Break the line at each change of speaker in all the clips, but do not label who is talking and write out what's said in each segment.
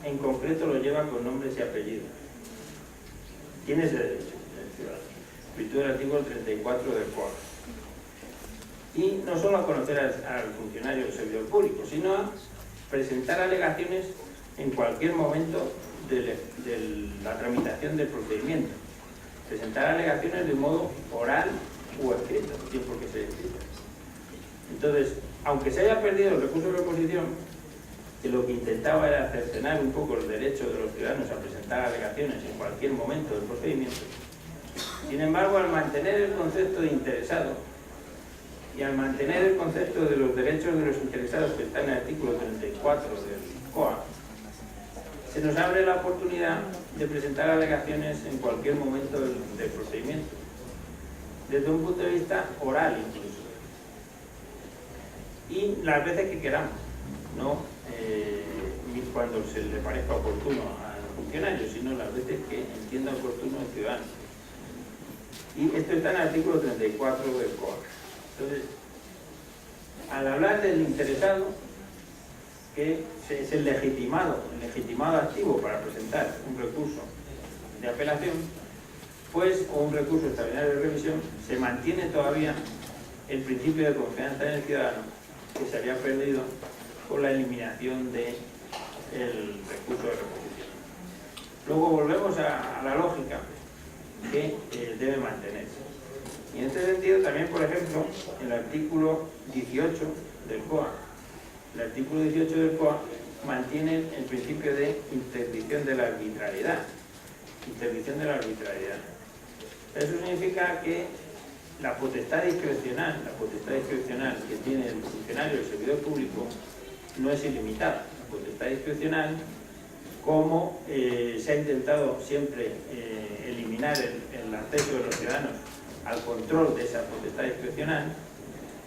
en concreto lo lleva con nombres y apellidos. Tiene ese derecho el ciudadano, en virtud del artículo 34 del COA. Y no solo a conocer al funcionario o servidor público, sino a presentar alegaciones en cualquier momento de la tramitación del procedimiento. Presentar alegaciones de modo oral o escrito, no tiene por qué ser escrito. Entonces, aunque se haya perdido el recurso de reposición, que lo que intentaba era cercenar un poco el derecho de los ciudadanos a presentar alegaciones en cualquier momento del procedimiento, sin embargo, al mantener el concepto de interesado y al mantener el concepto de los derechos de los interesados que está en el artículo 34 del COA, se nos abre la oportunidad de presentar alegaciones en cualquier momento del procedimiento, desde un punto de vista oral incluso, y las veces que queramos, no cuando se le parezca oportuno al funcionario, sino las veces que entienda oportuno el ciudadano. Y esto está en el artículo 34 del COA. Entonces, al hablar del interesado, que es el legitimado activo para presentar un recurso de apelación, pues, o un recurso extraordinario de revisión, se mantiene todavía el principio de confianza en el ciudadano, que se había perdido por la eliminación del recurso de reposición. Luego volvemos a la lógica que debe mantenerse. Y en este sentido también, por ejemplo, el artículo 18 del COA. El artículo 18 del COA mantiene el principio de interdicción de la arbitrariedad. Interdicción de la arbitrariedad. Eso significa que la potestad discrecional que tiene el funcionario, el servidor público, no es ilimitada. La potestad discrecional, como se ha intentado siempre eliminar el acceso de los ciudadanos al control de esa potestad discrecional.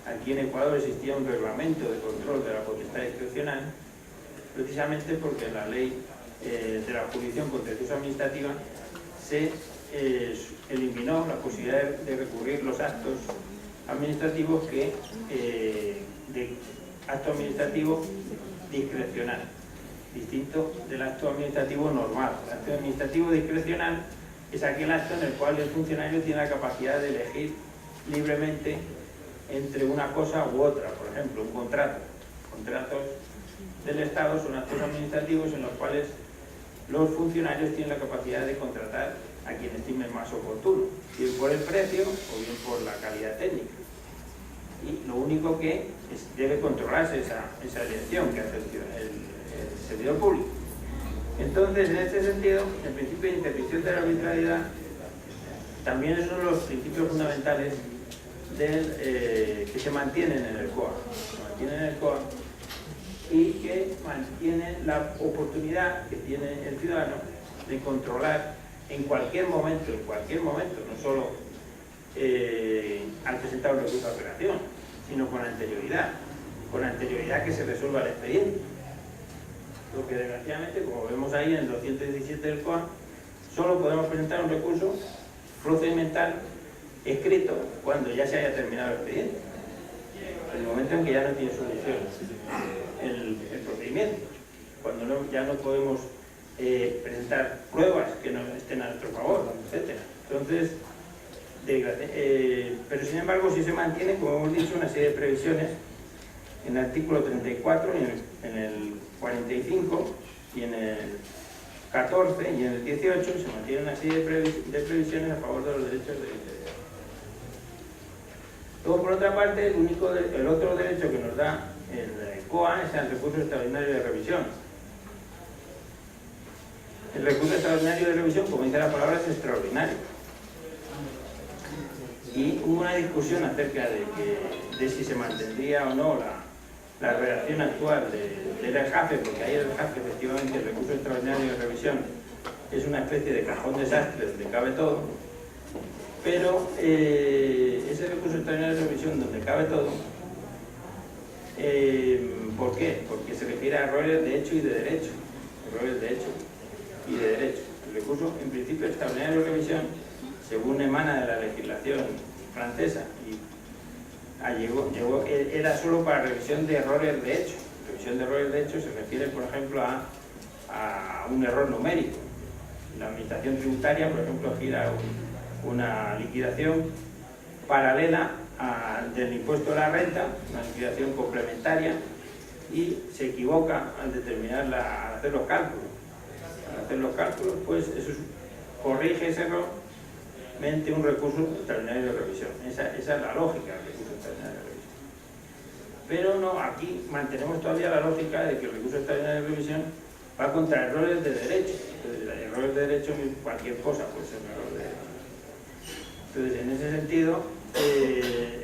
Aquí en Ecuador existía un reglamento de control de la potestad discrecional, precisamente porque en la ley de la jurisdicción contenciosa administrativa se eliminó la posibilidad de recurrir los actos administrativos de acto administrativo discrecional, distinto del acto administrativo normal. El acto administrativo discrecional es aquel acto en el cual el funcionario tiene la capacidad de elegir libremente entre una cosa u otra. Por ejemplo, un contrato. Contratos del Estado son actos administrativos en los cuales los funcionarios tienen la capacidad de contratar a quien estimen más oportuno, bien por el precio o bien por la calidad técnica. Y lo único que debe controlarse esa elección que hace el servidor público. Entonces, en este sentido, el principio de interdicción de la arbitrariedad también es uno de los principios fundamentales que se mantienen en el COA. Se mantienen en el COA y que mantienen la oportunidad que tiene el ciudadano de controlar en cualquier momento, no solo al presentar un recurso de apelación, sino con anterioridad que se resuelva el expediente. Porque desgraciadamente, como vemos ahí en el 217 del COA, solo podemos presentar un recurso procedimental escrito cuando ya se haya terminado el expediente, en el momento en que ya no tiene solución el procedimiento, cuando ya no podemos presentar pruebas que no estén a nuestro favor, etc. Entonces, pero sin embargo, si se mantiene, como hemos dicho, una serie de previsiones en el artículo 34, en el 45 y en el 14 y en el 18 se mantiene una serie de previsiones a favor de los derechos del interesado. Luego, por otra parte, el otro derecho que nos da el COA es el recurso extraordinario de revisión. El recurso extraordinario de revisión, como dice la palabra, es extraordinario. Y hubo una discusión acerca de si se mantendría o no la redacción actual del ERJAFE, porque ahí el ERJAFE, efectivamente, el recurso extraordinario de revisión es una especie de cajón desastre donde cabe todo, pero ese recurso extraordinario de revisión donde cabe todo, ¿por qué? Porque se refiere a errores de hecho y de derecho. Errores de hecho y de derecho. El recurso, en principio, extraordinario de revisión, según emana de la legislación francesa, y era solo para revisión de errores de hecho. Revisión de errores de hecho se refiere, por ejemplo, a a un error numérico. La administración tributaria, por ejemplo, gira una liquidación paralela del impuesto a la renta, una liquidación complementaria, y se equivoca al al hacer los cálculos. Al hacer los cálculos, pues eso corrige ese error mediante un recurso extraordinario de revisión. Esa es la lógica del recurso extraordinario de revisión. Pero no, aquí mantenemos todavía la lógica de que el recurso extraordinario de revisión va contra errores de derecho. Entonces, errores de derecho, cualquier cosa puede ser un error de derecho. Entonces, en ese sentido,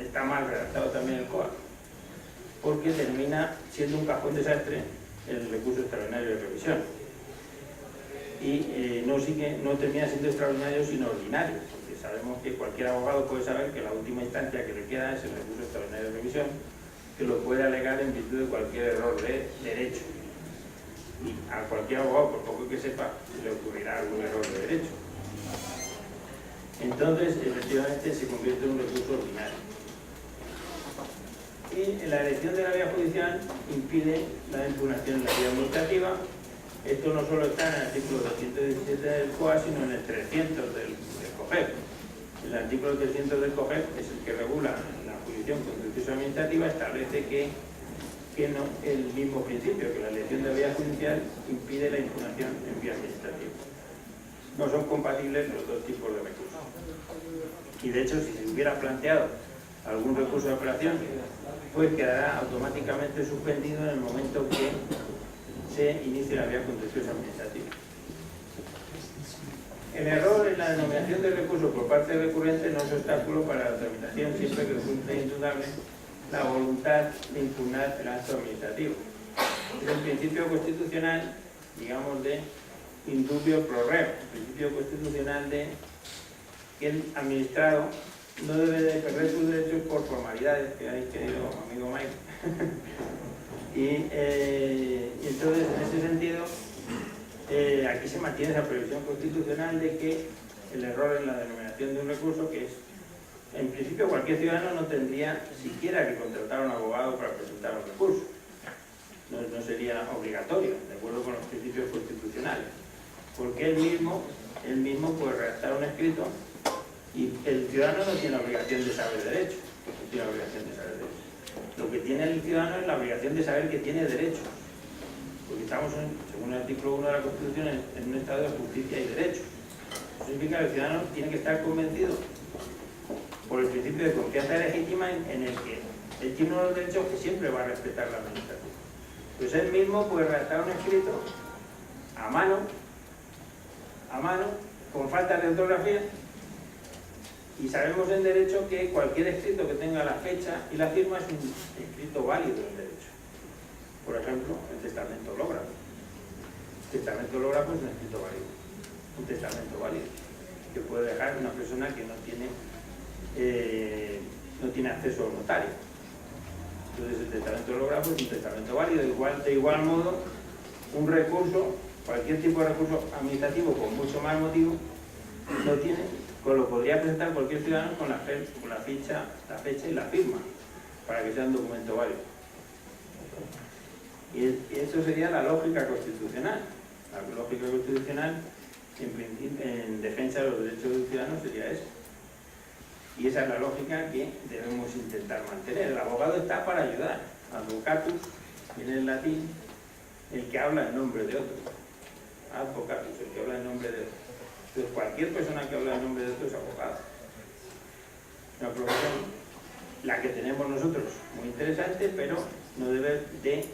está mal redactado también el COA, porque termina siendo un cajón desastre el recurso extraordinario de revisión. Y no termina siendo extraordinario sino ordinario, porque sabemos que cualquier abogado puede saber que la última instancia que le queda es el recurso extraordinario de revisión, que lo puede alegar en virtud de cualquier error de derecho. Y a cualquier abogado, por poco que sepa, le ocurrirá algún error de derecho. Entonces, efectivamente, se convierte en un recurso ordinario. Y la elección de la vía judicial impide la impugnación en la vía administrativa. Esto no solo está en el artículo 217 del COA, sino en el 300 del COGEP. El artículo 300 del COGEP es el que regula la jurisdicción contenciosa administrativa, establece que no, el mismo principio, que la elección de la vía judicial impide la impugnación en vía administrativa. No son compatibles los dos tipos de recursos. Y de hecho, si se hubiera planteado algún recurso de apelación, pues quedará automáticamente suspendido en el momento que se inicie la vía contenciosa administrativa. El error en la denominación del recurso por parte del recurrente no es obstáculo para la tramitación siempre que resulte indudable la voluntad de impugnar el acto administrativo. Es el principio constitucional, digamos, de indubio pro reo, el principio constitucional de que el administrado no debe de perder sus derechos por formalidades, que hay, querido amigo Mike. Y entonces, en ese sentido, aquí se mantiene esa previsión constitucional de que el error en la denominación de un recurso, que es, en principio, cualquier ciudadano no tendría siquiera que contratar a un abogado para presentar un recurso. No sería obligatorio, de acuerdo con los principios constitucionales, porque él mismo puede redactar un escrito y el ciudadano no tiene obligación de saber derecho, no tiene obligación de saber derecho. Lo que tiene el ciudadano es la obligación de saber que tiene derechos, porque estamos, según el artículo 1 de la Constitución, en un estado de justicia y derecho. Eso significa que el ciudadano tiene que estar convencido por el principio de confianza legítima en el que él tiene unos derechos que siempre va a respetar la administración. Pues él mismo puede redactar un escrito a mano, con falta de ortografía, y sabemos en derecho que cualquier escrito que tenga la fecha y la firma es un escrito válido en derecho. Por ejemplo, el testamento hológrafo. El testamento hológrafo es un escrito válido. Un testamento válido que puede dejar una persona que no tiene acceso al notario. Entonces el testamento hológrafo es un testamento válido. De igual modo, un recurso, cualquier tipo de recurso administrativo con mucho más motivo, lo podría presentar cualquier ciudadano con la fecha y la firma, para que sea un documento válido. Y eso sería la lógica constitucional. La lógica constitucional, en defensa de los derechos del ciudadano, sería eso. Y esa es la lógica que debemos intentar mantener. El abogado está para ayudar. Advocatus, viene en latín, el que habla en nombre de otro. Advocatus, el que habla en nombre de otro. Entonces, cualquier persona que habla en nombre de otro es abogado. Una profesión, la que tenemos nosotros, muy interesante, pero no debe de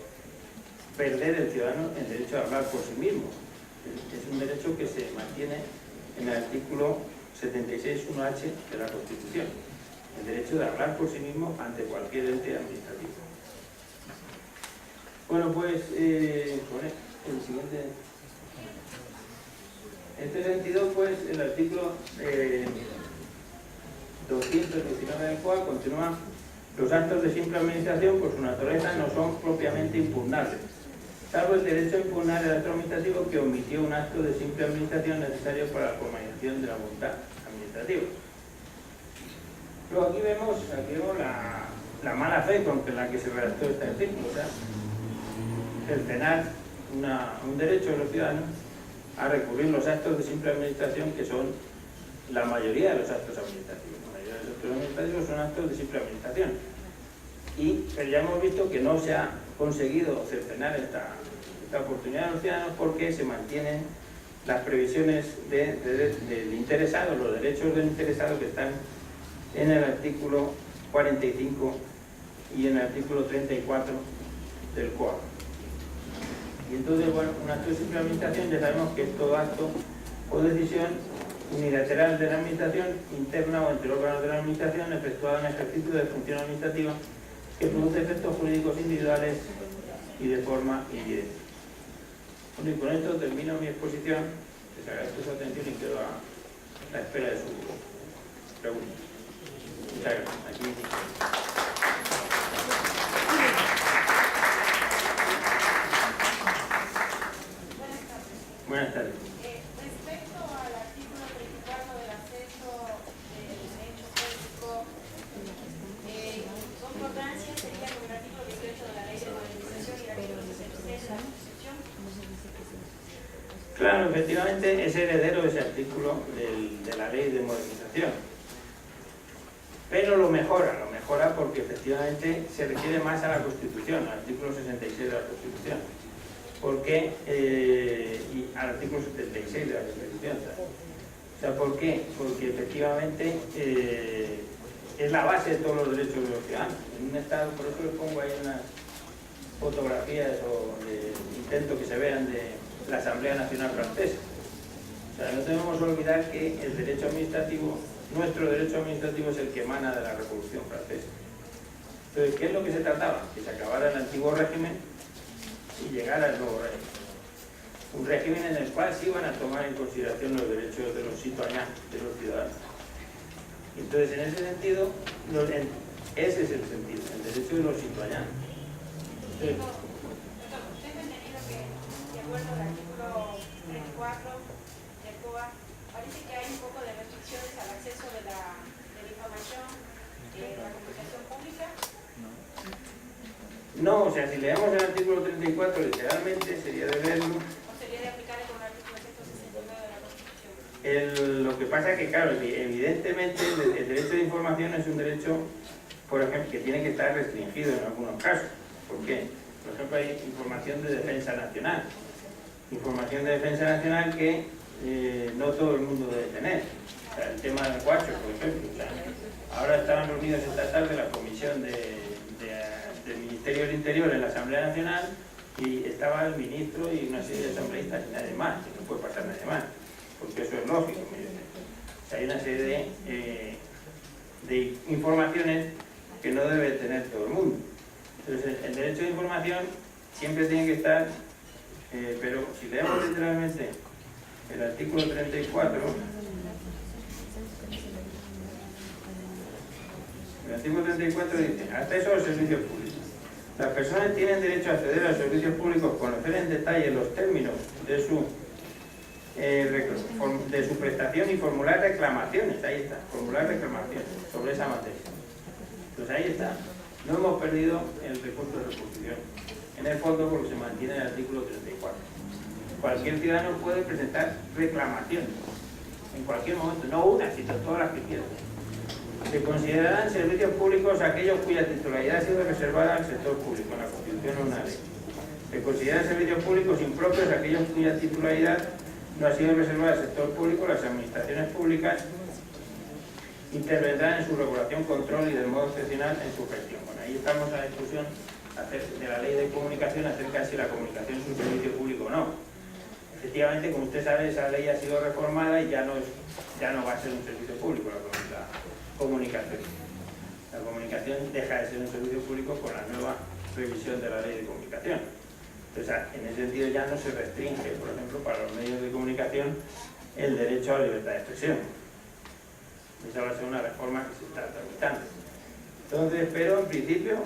perder el ciudadano el derecho de hablar por sí mismo. Es un derecho que se mantiene en el artículo 76.1h de la Constitución. El derecho de hablar por sí mismo ante cualquier ente administrativo. Bueno, pues, el siguiente... En este sentido, pues, el artículo 219 del COA continúa: los actos de simple administración, por su naturaleza, no son propiamente impugnables, salvo el derecho a impugnar el acto administrativo que omitió un acto de simple administración necesario para la formalización de la voluntad administrativa. Luego aquí vemos la mala fe con la que se redactó este artículo. O sea, el cenar un derecho de los ciudadanos a recurrir los actos de simple administración, que son la mayoría de los actos administrativos. La mayoría de los actos administrativos son actos de simple administración. Pero ya hemos visto que no se ha conseguido cercenar esta oportunidad de los ciudadanos, porque se mantienen las previsiones del interesado, los derechos del interesado, que están en el artículo 45 y en el artículo 34 del COA. Y entonces, bueno, un acto de simple administración ya sabemos que es todo acto o decisión unilateral de la administración, interna o entre órganos de la administración, efectuada en ejercicio de función administrativa, que produce efectos jurídicos individuales y de forma indirecta. Bueno, y con esto termino mi exposición. Les agradezco su atención y quedo a la espera de su pregunta. Muchas gracias. Buenas tardes.
Respecto al artículo 34 del acceso del derecho público, concordancia sería con el artículo 18 de la Ley de Modernización y el artículo 66 de la Constitución.
Claro, efectivamente es heredero ese artículo de la Ley de Modernización. Pero lo mejora porque efectivamente se refiere más a la Constitución, al artículo 66 de la Constitución. Y al artículo 76 de la Constitución. O sea, ¿por qué? Porque efectivamente es la base de todos los derechos de los ciudadanos. En un Estado, por eso les pongo ahí unas fotografías o intento que se vean de la Asamblea Nacional Francesa. O sea, no debemos olvidar que el derecho administrativo, nuestro derecho administrativo, es el que emana de la Revolución Francesa. Entonces, ¿qué es lo que se trataba? Que se acabara el antiguo régimen y llegara el nuevo régimen. Un régimen en el cual se iban a tomar en consideración los derechos de los citoyens, de los ciudadanos. Entonces, en ese sentido, ese es el sentido, el derecho de los citoyens.
Tengo entendido que, de acuerdo al artículo 34 del COA, parece que hay un poco de restricciones al acceso de la información de la comunicación pública.
No, o sea, si leemos el artículo 34 literalmente, sería de verlo.
¿O sería de aplicar con el artículo 169 de la Constitución?
Lo que pasa es que, claro, evidentemente el derecho de información es un derecho, por ejemplo, que tiene que estar restringido en algunos casos. ¿Por qué? Por ejemplo, hay información de defensa nacional. Información de defensa nacional que no todo el mundo debe tener. O sea, el tema del Guacho, por ejemplo. O sea, ahora estaban reunidos esta tarde la comisión del Ministerio del Interior en la Asamblea Nacional, y estaba el ministro y una serie de asambleístas y nadie más, que no puede pasar nadie más, porque eso es lógico. O sea, hay una serie de informaciones que no debe tener todo el mundo. Entonces, el derecho de información siempre tiene que estar, pero si leemos literalmente el artículo 34, el artículo 34 dice: acceso a los servicios públicos. Las personas tienen derecho a acceder a los servicios públicos, conocer en detalle los términos de su prestación y formular reclamaciones. Ahí está, formular reclamaciones sobre esa materia. Pues ahí está. No hemos perdido el recurso de reposición. En el fondo, porque se mantiene el artículo 34. Cualquier ciudadano puede presentar reclamaciones en cualquier momento, no una, sino todas las que quiera. Se considerarán servicios públicos aquellos cuya titularidad ha sido reservada al sector público, en la Constitución o una ley. Se consideran servicios públicos impropios aquellos cuya titularidad no ha sido reservada al sector público. Las administraciones públicas intervendrán en su regulación, control y de modo excepcional en su gestión. Bueno, ahí estamos a la discusión de la ley de comunicación acerca de si la comunicación es un servicio público o no. Efectivamente, como usted sabe, esa ley ha sido reformada y ya no va a ser un servicio público la comunicación. La comunicación deja de ser un servicio público con la nueva revisión de la ley de comunicación. Entonces, en ese sentido ya no se restringe, por ejemplo, para los medios de comunicación el derecho a la libertad de expresión. Esa va a ser una reforma que se está tramitando. Entonces, pero en principio,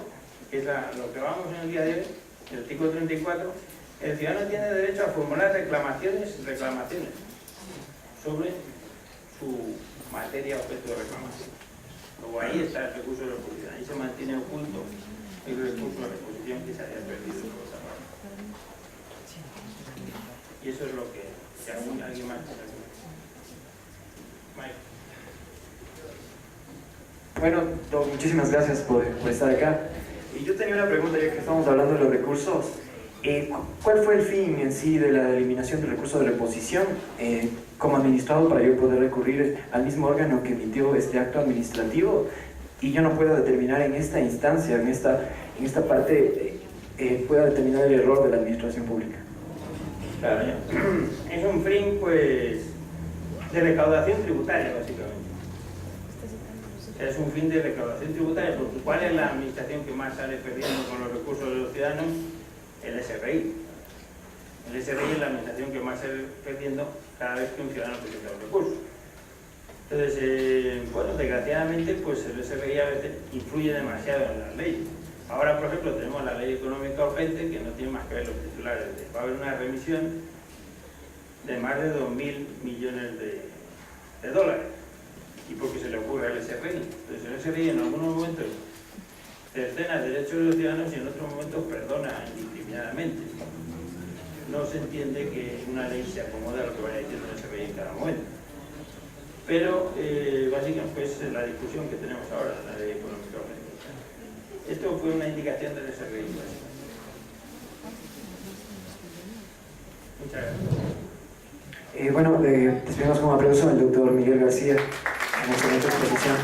que es lo que vamos en el día de hoy, el artículo 34, el ciudadano tiene derecho a formular reclamaciones sobre su materia objeto de reclamación. Luego ahí está el recurso de reposición, ahí se mantiene oculto el recurso de reposición que se haya perdido por esa parte. Y eso es lo que alguien más. Mike.
Bueno, muchísimas gracias por estar acá. Y yo tenía una pregunta, ya que estamos hablando de los recursos. ¿Cuál fue el fin en sí de la eliminación del recurso de reposición como administrado para yo poder recurrir al mismo órgano que emitió este acto administrativo y yo no puedo determinar en esta instancia, en esta parte, pueda determinar el error de la administración pública?
Claro, es un fin pues de recaudación tributaria básicamente. Es un fin de recaudación tributaria, porque ¿cuál es la administración que más sale perdiendo con los recursos de los ciudadanos? El SRI. El SRI es la administración que más sale perdiendo cada vez que un ciudadano presenta un recurso. Entonces, bueno, desgraciadamente, pues el SRI a veces influye demasiado en las leyes. Ahora, por ejemplo, tenemos la ley económica urgente, que no tiene más que ver los titulares. Va a haber una remisión de más de 2.000 millones de dólares. ¿Y por qué se le ocurre al SRI? Entonces el SRI en algunos momentos cercena derechos de los ciudadanos y en otros momentos perdona indiscriminadamente. No se entiende que una ley se acomode a lo que vaya diciendo el SRI en cada momento. Pero básicamente pues, la discusión que tenemos ahora de la ley económica urgente. Esto fue una indicación del SRI. Muchas gracias.
Bueno, despedimos con un aplauso al doctor Miguel García en excelente exposición.